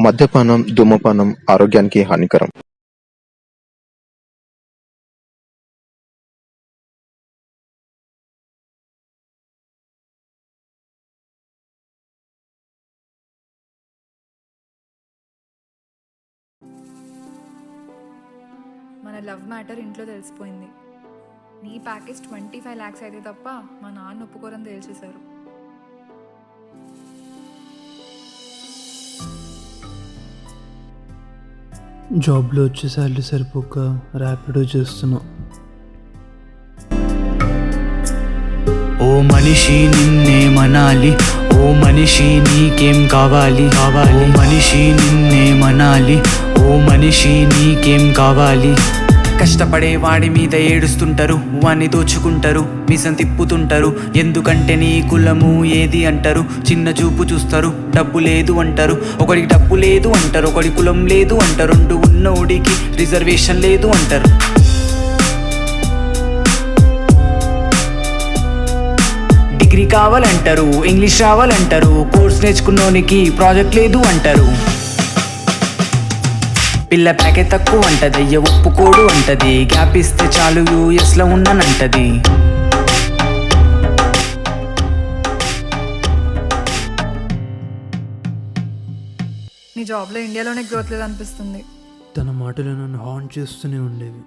మద్యపానం, ధూమపానం ఆరోగ్యానికి హానికరం. మన లవ్ మ్యాటర్ ఇంట్లో తెలిసిపోయింది. నీ ప్యాకేజ్ 25 lakhs అయితే తప్ప మా నాన్న ఒప్పుకోరని తేల్చేశారు. జాబ్లో వచ్చే శాలరీ సరిపోక ర్యాపిడో చేస్తున్నా. ఓ మనిషి నిన్నే మనాలి, ఓ మనిషి నీకేం కావాలి కావాలి, ఓ మనిషి నిన్నే మనాలి, ఓ మనిషి నీకేం కావాలి. కష్టపడే వాడి మీద ఏడుస్తుంటారు, వాణ్ణి దోచుకుంటారు, మిసం తిప్పుతుంటారు. ఎందుకంటే నీ కులము ఏది అంటారు, చిన్న చూపు చూస్తారు, డబ్బు లేదు అంటారు. ఒకడికి డబ్బు లేదు అంటారు, ఒకడి కులం లేదు అంటారు, రెండు ఉన్నోడికి రిజర్వేషన్ లేదు అంటారు. డిగ్రీ కావాలంటారు, ఇంగ్లీష్ రావాలంటారు, కోర్స్ నేర్చుకున్నోనికి ప్రాజెక్ట్ లేదు అంటారు. పిల్ల ప్యాకే తక్కువ అంటది, అయ్య ఒప్పుకోడు అంటది, గ్యాప్ ఇస్తే చాలు యూఎస్లో ఉన్నానంటది. నీ జాబ్లో ఇండియాలోనే గ్రోత్ లేదనిపిస్తుంది. తన మాటలు నన్ను హాంట్ చేస్తూనే ఉండేవి.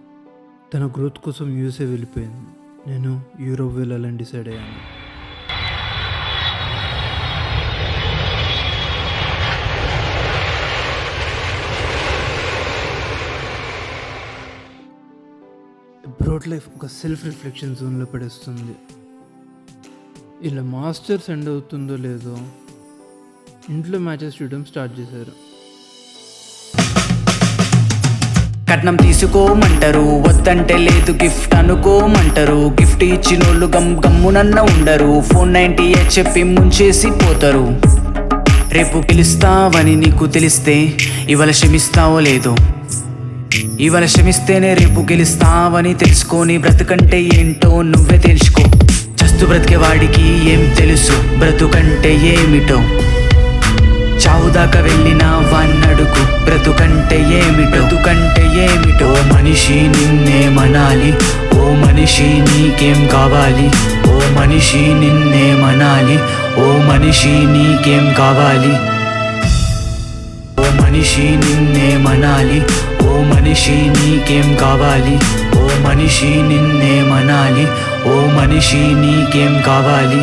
తన గ్రోత్ కోసం యూఎస్ఏ వెళ్ళిపోయింది. నేను యూరోప్ వెళ్ళాలని డిసైడ్ అయ్యాను. అబ్రాడ్ లైఫ్ ఒక సెల్ఫ్ రిఫ్లెక్షన్ జోన్లో పడేస్తుంది. ఇలా మాస్టర్స్ ఎండ్ అవుతుందో లేదో ఇంట్లో మ్యాచెస్ చూడడం స్టార్ట్ చేశారు. కట్నం తీసుకోమంటారు, వద్దంటే లేదు గిఫ్ట్ అనుకోమంటారు. గిఫ్ట్ ఇచ్చినోళ్ళు గమ్మునన్న ఉండరు, 498 చెప్పి ముంచేసి పోతారు. రేపు పిలుస్తావని నీకు తెలిస్తే ఇవాళ క్షమిస్తావో లేదో, ఇవాళ క్షమిస్తేనే రేపు గెలుస్తావని తెలుసుకొని బ్రతుకంటే ఏంటో నువ్వే తెలుసుకో. చస్తు బ్రతికే వాడికి ఏం తెలుసు బ్రతుకంటే ఏమిటో, చావు దాకా వెళ్ళిన వాన్నడుగు బ్రతుకంటే ఏమిటో, బ్రతుకంటే ఏమిటో. ఓ మనిషి నిన్నే మనాలి, ఓ మనిషి నీకేం కావాలి, ఓ మనిషి నిన్నే మనాలి, ఓ మనిషి నీకేం కావాలి. ఓ మనిషి నిన్నే మనాలి, ఓ మనిషి నీకేం కావాలి, ఓ మనిషి నిన్నే మనాలి, ఓ మనిషి నీకేం కావాలి.